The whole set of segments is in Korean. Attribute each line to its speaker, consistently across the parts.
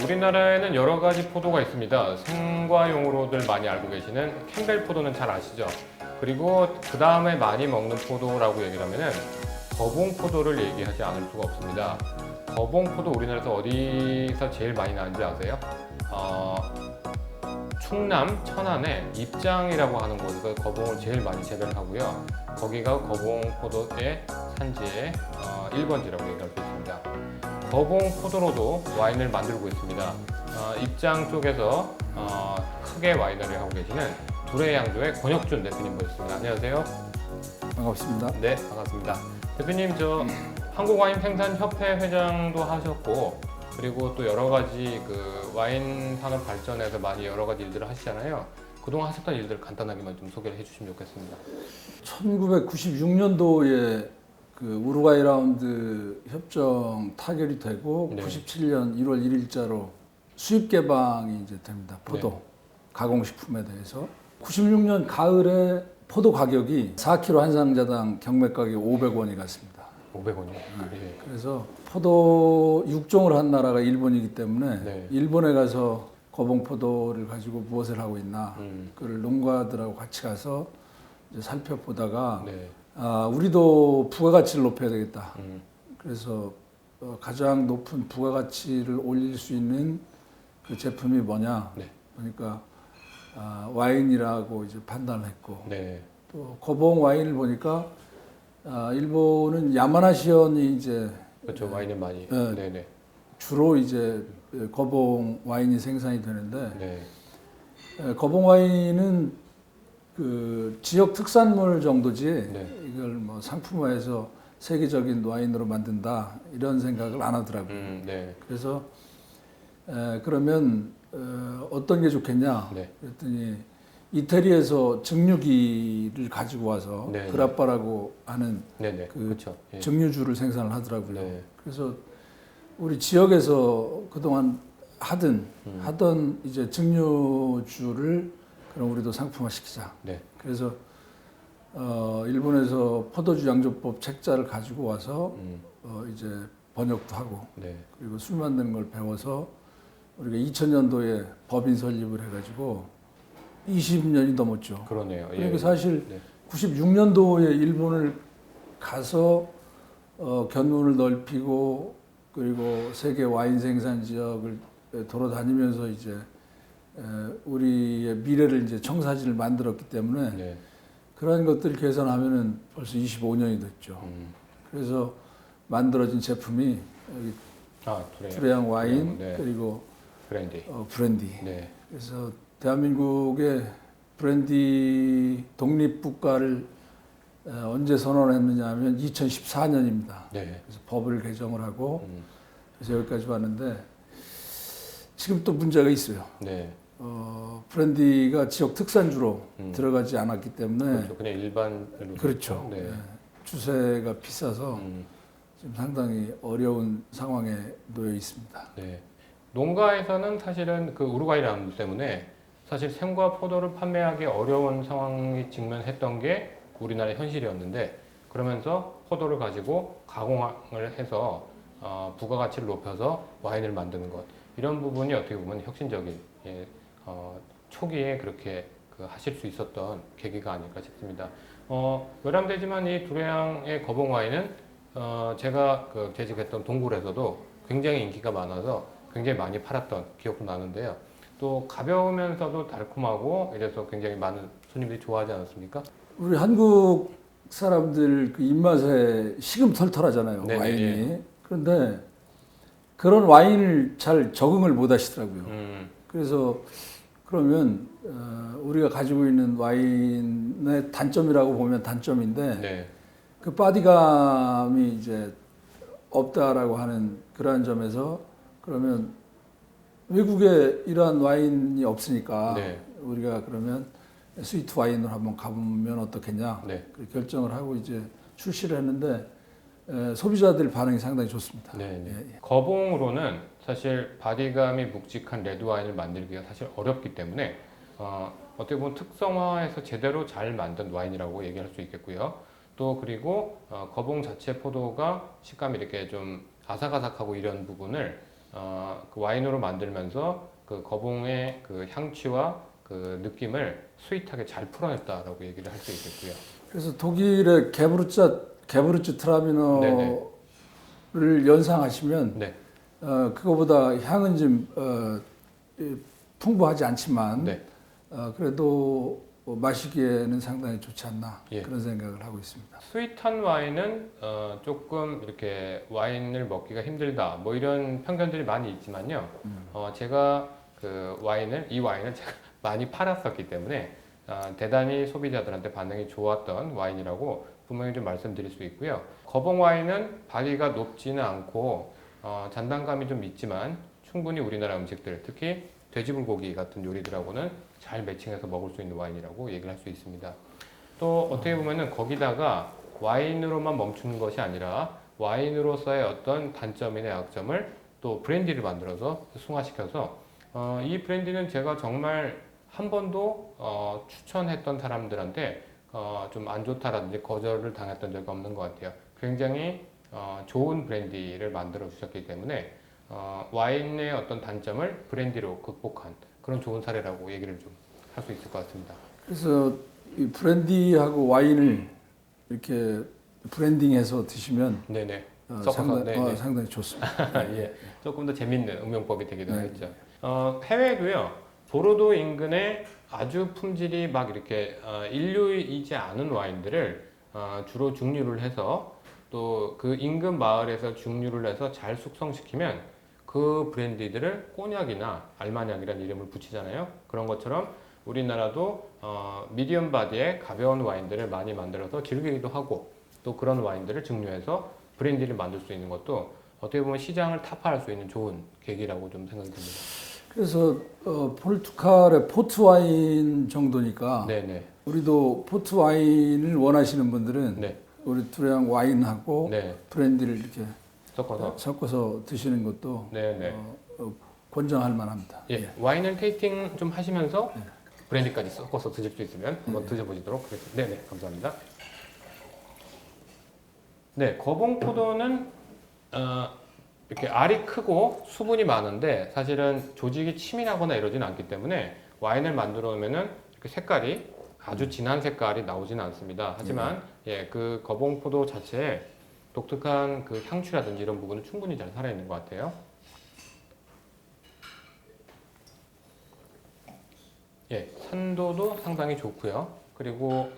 Speaker 1: 우리나라에는 여러 가지 포도가 있습니다. 생과용으로들 많이 알고 계시는 캠벨 포도는 잘 아시죠? 그리고 그 다음에 많이 먹는 포도라고 얘기를 하면은 거봉 포도를 얘기하지 않을 수가 없습니다. 거봉 포도 우리나라에서 어디서 제일 많이 나는지 아세요? 충남 천안에 입장이라고 하는 곳에서 거봉을 제일 많이 재배를 하고요. 거기가 거봉 포도의 산지의 1번지라고 얘기할 수 있습니다. 거봉 포도로도 와인을 만들고 있습니다. 입장 쪽에서 크게 와이너리를 하고 계시는 두레양조의 권혁준 대표님 모셨습니다. 안녕하세요.
Speaker 2: 반갑습니다.
Speaker 1: 네, 반갑습니다. 대표님, 저 한국와인생산협회 회장도 하셨고, 그리고 또 여러 가지 그 와인 산업 발전에서 많이 여러 가지 일들을 하시잖아요. 그동안 하셨던 일들 간단하게만 좀 소개를 해주시면 좋겠습니다.
Speaker 2: 1996년도에 그 우루과이 라운드 협정 타결이 되고
Speaker 1: 네.
Speaker 2: 97년 1월 1일자로 수입 개방이 이제 됩니다. 포도
Speaker 1: 네.
Speaker 2: 가공식품에 대해서 96년 가을에 포도 가격이 4kg 한 상자당 경매 가격이 500원이 갔습니다.
Speaker 1: 500원이요? 네.
Speaker 2: 그래서 포도 육종을 한 나라가 일본이기 때문에
Speaker 1: 네.
Speaker 2: 일본에 가서 거봉 포도를 가지고 무엇을 하고 있나 그걸 농가들하고 같이 가서 이제 살펴보다가
Speaker 1: 네.
Speaker 2: 우리도 부가가치를 높여야 되겠다. 그래서 가장 높은 부가가치를 올릴 수 있는 그 제품이 뭐냐?
Speaker 1: 네.
Speaker 2: 보니까 와인이라고 이제 판단을 했고
Speaker 1: 네.
Speaker 2: 또 거봉 와인을 보니까 일본은 야마나시현이 이제
Speaker 1: 그렇죠. 와인은 많이.
Speaker 2: 네.
Speaker 1: 네네.
Speaker 2: 주로 이제 거봉 와인이 생산이 되는데
Speaker 1: 네.
Speaker 2: 거봉 와인은 그 지역 특산물 정도지
Speaker 1: 네.
Speaker 2: 이걸 뭐 상품화해서 세계적인 와인으로 만든다 이런 생각을 안 하더라고요.
Speaker 1: 네.
Speaker 2: 그래서 그러면 어떤 게 좋겠냐?
Speaker 1: 네.
Speaker 2: 그랬더니 이태리에서 증류기를 가지고 와서
Speaker 1: 네.
Speaker 2: 그라빠라고 하는
Speaker 1: 네네.
Speaker 2: 그
Speaker 1: 그렇죠. 예.
Speaker 2: 증류주를 생산을 하더라고요.
Speaker 1: 네.
Speaker 2: 그래서 우리 지역에서 그동안 하던 이제 증류주를 그럼 우리도 상품화 시키자.
Speaker 1: 네.
Speaker 2: 그래서 일본에서 포도주 양조법 책자를 가지고 와서 이제 번역도 하고
Speaker 1: 네.
Speaker 2: 그리고 술 만드는 걸 배워서 우리가 2000년도에 법인 설립을 해가지고 20년이 넘었죠.
Speaker 1: 그러네요. 예.
Speaker 2: 그러니까 사실
Speaker 1: 네.
Speaker 2: 96년도에 일본을 가서 견문을 넓히고 그리고 세계 와인 생산 지역을 돌아다니면서 이제 우리의 미래를 이제 청사진을 만들었기 때문에
Speaker 1: 네.
Speaker 2: 그런 것들을 계산하면은 벌써 25년이 됐죠. 그래서 만들어진 제품이 여기 두레양 와인
Speaker 1: 네.
Speaker 2: 그리고
Speaker 1: 브랜디.
Speaker 2: 브랜디.
Speaker 1: 네.
Speaker 2: 그래서 대한민국의 브랜디 독립국가를 언제 선언했느냐 하면 2014년입니다.
Speaker 1: 네.
Speaker 2: 그래서 법을 개정을 하고 그래서 여기까지 왔는데 지금 또 문제가 있어요.
Speaker 1: 네.
Speaker 2: 브랜디가 지역 특산주로 들어가지 않았기 때문에
Speaker 1: 그렇죠. 그냥 일반으로.
Speaker 2: 그렇죠.
Speaker 1: 네.
Speaker 2: 주세가 비싸서 지금 상당히 어려운 상황에 놓여 있습니다.
Speaker 1: 네. 농가에서는 사실은 그 우루과이 라운드 때문에 사실 생과 포도를 판매하기 어려운 상황이 직면했던 게 우리나라의 현실이었는데 그러면서 포도를 가지고 가공을 해서 부가가치를 높여서 와인을 만드는 것 이런 부분이 어떻게 보면 혁신적인 초기에 그렇게 하실 수 있었던 계기가 아닐까 싶습니다. 외람되지만 이 두레양의 거봉 와인은 제가 재직했던 동굴에서도 굉장히 인기가 많아서 굉장히 많이 팔았던 기억도 나는데요. 또 가벼우면서도 달콤하고 이래서 굉장히 많은 손님들이 좋아하지 않았습니까?
Speaker 2: 우리 한국 사람들 그 입맛에 시금털털하잖아요.
Speaker 1: 네네,
Speaker 2: 와인이.
Speaker 1: 예.
Speaker 2: 그런데 그런 와인을 잘 적응을 못 하시더라고요. 그래서 그러면 우리가 가지고 있는 와인의 단점이라고 보면 단점인데
Speaker 1: 네.
Speaker 2: 그 바디감이 이제 없다라고 하는 그러한 점에서 그러면 외국에 이러한 와인이 없으니까
Speaker 1: 네.
Speaker 2: 우리가 그러면 스위트 와인으로 한번 가보면 어떻겠냐
Speaker 1: 네.
Speaker 2: 그 결정을 하고 이제 출시를 했는데 소비자들 반응이 상당히 좋습니다.
Speaker 1: 네, 네.
Speaker 2: 예, 예.
Speaker 1: 거봉으로는 사실 바디감이 묵직한 레드 와인을 만들기가 사실 어렵기 때문에 어떻게 보면 특성화해서 제대로 잘 만든 와인이라고 얘기할 수 있겠고요. 또 그리고 거봉 자체 포도가 식감이 이렇게 좀 아삭아삭하고 이런 부분을 그 와인으로 만들면서 그 거봉의 그 향취와 그 느낌을 스윗하게 잘 풀어냈다라고 얘기를 할 수 있겠고요.
Speaker 2: 그래서 독일의 게브르츠 트라미너를 연상하시면
Speaker 1: 네.
Speaker 2: 그거보다 향은 좀 풍부하지 않지만
Speaker 1: 네.
Speaker 2: 그래도 마시기에는 상당히 좋지 않나
Speaker 1: 예.
Speaker 2: 그런 생각을 하고 있습니다.
Speaker 1: 스윗한 와인은 조금 이렇게 와인을 먹기가 힘들다 뭐 이런 편견들이 많이 있지만요. 제가 이 와인을 제가 많이 팔았었기 때문에 대단히 소비자들한테 반응이 좋았던 와인이라고 분명히 좀 말씀드릴 수 있고요. 거봉 와인은 발리가 높지는 않고 잔당감이 좀 있지만 충분히 우리나라 음식들, 특히 돼지불고기 같은 요리들하고는 잘 매칭해서 먹을 수 있는 와인이라고 얘기를 할 수 있습니다. 또 어떻게 보면은 거기다가 와인으로만 멈추는 것이 아니라 와인으로서의 어떤 단점이나 약점을 또 브랜디를 만들어서 승화시켜서 이 브랜디는 제가 정말 한 번도 추천했던 사람들한테 좀 안 좋다라든지 거절을 당했던 적이 없는 것 같아요. 굉장히 좋은 브랜디를 만들어 주셨기 때문에 와인의 어떤 단점을 브랜디로 극복한 그런 좋은 사례라고 얘기를 좀 할 수 있을 것 같습니다.
Speaker 2: 그래서 이 브랜디하고 와인을 이렇게 브랜딩해서 드시면
Speaker 1: 네네. 섞어서
Speaker 2: 상당히 좋습니다.
Speaker 1: 예, 조금 더 재밌는 응용법이 되기도 했죠. 해외도요. 보르도 인근에 아주 품질이 막 이렇게 인류이지 않은 와인들을 주로 증류를 해서 또 그 인근 마을에서 증류를 해서 잘 숙성시키면 그 브랜디들을 꼬냑이나 알마냑이라는 이름을 붙이잖아요. 그런 것처럼 우리나라도 미디엄 바디의 가벼운 와인들을 많이 만들어서 즐기기도 하고 또 그런 와인들을 증류해서 브랜디를 만들 수 있는 것도 어떻게 보면 시장을 타파할 수 있는 좋은 계기라고 좀 생각이 듭니다.
Speaker 2: 그래서 포르투갈의 포트 와인 정도니까
Speaker 1: 네네.
Speaker 2: 우리도 포트 와인을 원하시는 분들은
Speaker 1: 네.
Speaker 2: 우리 투량 와인하고
Speaker 1: 네.
Speaker 2: 브랜디를 이렇게
Speaker 1: 섞어서
Speaker 2: 드시는 것도
Speaker 1: 네네.
Speaker 2: 권장할 만합니다.
Speaker 1: 예. 와인을 테이스팅 좀 하시면서 브랜디까지 섞어서 드실 수 있으면 한번 드셔보시도록 하겠습니다. 네네. 감사합니다. 네. 거봉포도는 이렇게 알이 크고 수분이 많은데 사실은 조직이 치밀하거나 이러진 않기 때문에 와인을 만들어 오면은 이렇게 색깔이 아주 진한 색깔이 나오지는 않습니다. 하지만 그 거봉포도 자체에 독특한 그 향취라든지 이런 부분은 충분히 잘 살아있는 것 같아요. 예, 산도도 상당히 좋고요. 그리고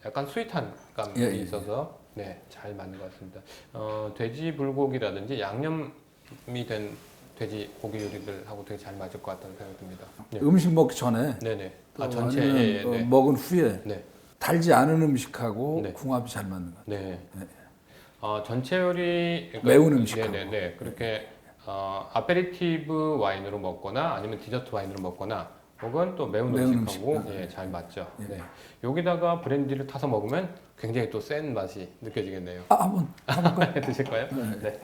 Speaker 1: 약간 스윗한 감이 있어서 네, 잘 맞는 것 같습니다. 돼지 불고기라든지 양념이 된 돼지 고기 요리들하고 되게 잘 맞을 것 같다는 생각이 듭니다. 네.
Speaker 2: 음식 먹기 전에
Speaker 1: 네네.
Speaker 2: 전체
Speaker 1: 네.
Speaker 2: 먹은 후에
Speaker 1: 네.
Speaker 2: 달지 않은 음식하고
Speaker 1: 네.
Speaker 2: 궁합이 잘 맞는 것 같아요.
Speaker 1: 네. 전체 요리 그러니까,
Speaker 2: 매운 음식하고.
Speaker 1: 네네네. 그렇게 아페리티브 와인으로 먹거나 아니면 디저트 와인으로 먹거나 혹은 또 매운 음식하고
Speaker 2: 음식.
Speaker 1: 잘 맞죠. 네. 여기다가 브랜디를 타서 먹으면 굉장히 또 센 맛이 느껴지겠네요.
Speaker 2: 한번
Speaker 1: 드실까요? 네.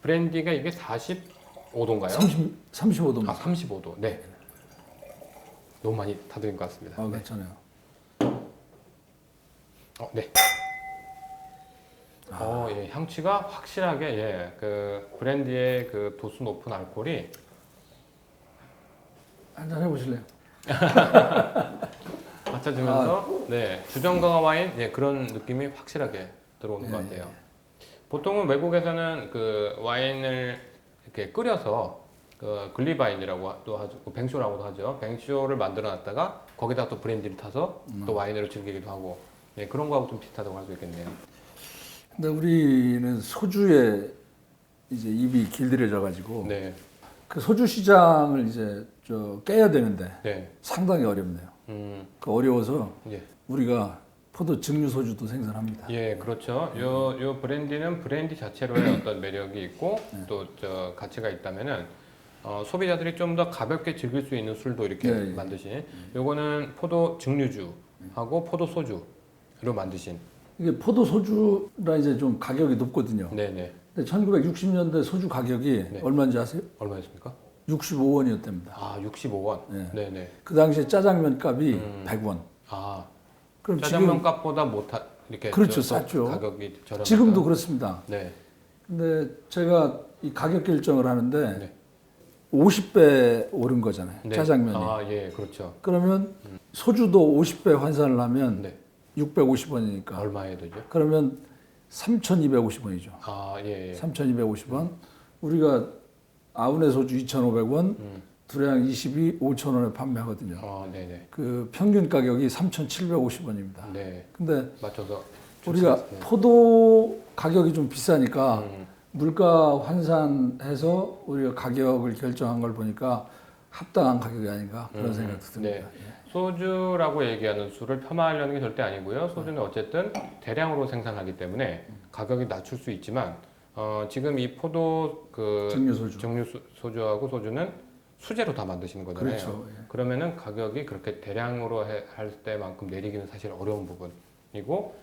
Speaker 1: 브랜디가 이게 45도인가요?
Speaker 2: 35도입니다.
Speaker 1: 35도. 네. 너무 많이 타드린 것 같습니다. 네.
Speaker 2: 괜찮아요.
Speaker 1: 네. 예, 향취가 확실하게 그 브랜디의 그 도수 높은 알코올이
Speaker 2: 한잔 해보실래요?
Speaker 1: 맞춰주면서 주정 강화 와인 그런 느낌이 확실하게 들어오는 것 같아요. 보통은 외국에서는 그 와인을 이렇게 끓여서 그 글리바인이라고 또 하죠, 뱅쇼라고도 하죠. 뱅쇼를 만들어놨다가 거기다 또 브랜디를 타서 또 와인으로 즐기기도 하고 그런 거하고 좀 비슷하다고 할 수 있겠네요.
Speaker 2: 근데 우리는 소주에 이제 입이 길들여져 가지고 그 소주 시장을 이제 깨야 되는데 상당히 어렵네요. 어려워서 우리가 포도 증류 소주도 생산합니다.
Speaker 1: 예, 그렇죠. 요 브랜디는 브랜디 자체로의 어떤 매력이 있고 또 가치가 있다면은 소비자들이 좀 더 가볍게 즐길 수 있는 술도 이렇게 만드신. 요거는 포도 증류주하고 포도 소주로 만드신.
Speaker 2: 이게 포도 소주라 이제 좀 가격이 높거든요.
Speaker 1: 네네.
Speaker 2: 근데 1960년대 소주 가격이 얼마인지 아세요?
Speaker 1: 얼마였습니까?
Speaker 2: 65원이었답니다.
Speaker 1: 65원. 네네.
Speaker 2: 그 당시에 짜장면 값이 100원.
Speaker 1: 그럼 짜장면 값보다 이렇게
Speaker 2: 그렇죠, 쌌죠.
Speaker 1: 가격이 저렴.
Speaker 2: 지금도 그렇습니다.
Speaker 1: 네.
Speaker 2: 근데 제가 이 가격 결정을 하는데
Speaker 1: 네.
Speaker 2: 50배 오른 거잖아요.
Speaker 1: 네.
Speaker 2: 짜장면이.
Speaker 1: 아, 예, 그렇죠.
Speaker 2: 그러면 소주도 50배 환산을 하면
Speaker 1: 네.
Speaker 2: 650원이니까.
Speaker 1: 얼마에 되죠?
Speaker 2: 그러면 3,250원이죠.
Speaker 1: 아, 예, 예.
Speaker 2: 3,250원. 우리가 아우네 소주 2,500원, 두량 22, 5,000원에 판매하거든요.
Speaker 1: 네네.
Speaker 2: 그 평균 가격이 3,750원입니다.
Speaker 1: 네.
Speaker 2: 근데
Speaker 1: 맞춰서
Speaker 2: 우리가
Speaker 1: 좋습니다.
Speaker 2: 포도 가격이 좀 비싸니까
Speaker 1: 음.
Speaker 2: 물가 환산해서 우리가 가격을 결정한 걸 보니까 합당한 가격이 아닌가 그런 생각도 듭니다.
Speaker 1: 네. 소주라고 얘기하는 술을 폐마하려는 게 절대 아니고요. 소주는 어쨌든 대량으로 생산하기 때문에 가격이 낮출 수 있지만 지금 이 포도 그
Speaker 2: 증류소주.
Speaker 1: 소주하고 소주는 수제로 다 만드시는 거잖아요.
Speaker 2: 그렇죠. 예.
Speaker 1: 그러면은 가격이 그렇게 대량으로 할 때만큼 내리기는 사실 어려운 부분이고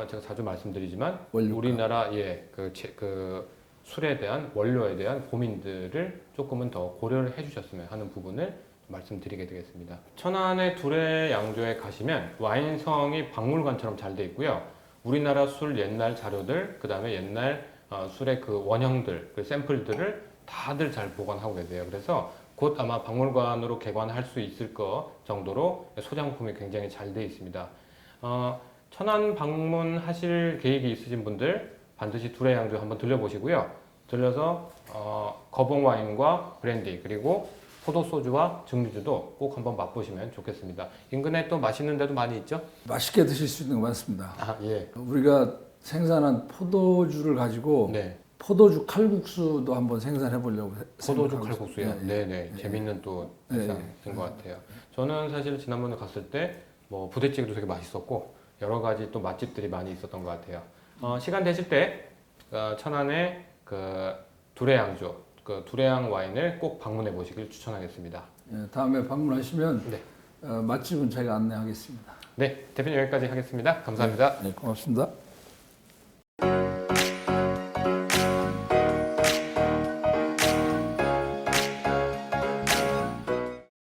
Speaker 1: 제가 자주 말씀드리지만
Speaker 2: 원료가.
Speaker 1: 우리나라 그 술에 대한 원료에 대한 고민들을 조금은 더 고려를 해주셨으면 하는 부분을 말씀드리게 되겠습니다. 천안의 두레 양조에 가시면 와인성이 박물관처럼 잘 돼 있고요. 우리나라 술 옛날 자료들, 그 다음에 옛날 술의 그 원형들, 그 샘플들을 다들 잘 보관하고 계세요. 그래서 곧 아마 박물관으로 개관할 수 있을 거 정도로 소장품이 굉장히 잘 돼 있습니다. 천안 방문하실 계획이 있으신 분들 반드시 두레 양조 한번 들려보시고요. 들려서 거봉 와인과 브랜디 그리고 포도 소주와 증류주도 꼭 한번 맛보시면 좋겠습니다. 인근에 또 맛있는 데도 많이 있죠?
Speaker 2: 맛있게 드실 수 있는 거 많습니다.
Speaker 1: 아, 예.
Speaker 2: 우리가 생산한 포도주를 가지고
Speaker 1: 네.
Speaker 2: 포도주 칼국수도 한번 생산해 보려고
Speaker 1: 포도주
Speaker 2: 생각하고
Speaker 1: 칼국수요?
Speaker 2: 있습니다.
Speaker 1: 네네. 재밌는 또 세상인 것 같아요. 저는 사실 지난번에 갔을 때 뭐 부대찌개도 되게 맛있었고 여러 가지 또 맛집들이 많이 있었던 것 같아요. 시간 되실 때 천안의 그 두레양조, 그 두레양 와인을 꼭 방문해 보시길 추천하겠습니다.
Speaker 2: 예, 다음에 방문하시면
Speaker 1: 네.
Speaker 2: 맛집은 제가 안내하겠습니다.
Speaker 1: 네, 대표님 여기까지 하겠습니다. 감사합니다.
Speaker 2: 네, 고맙습니다.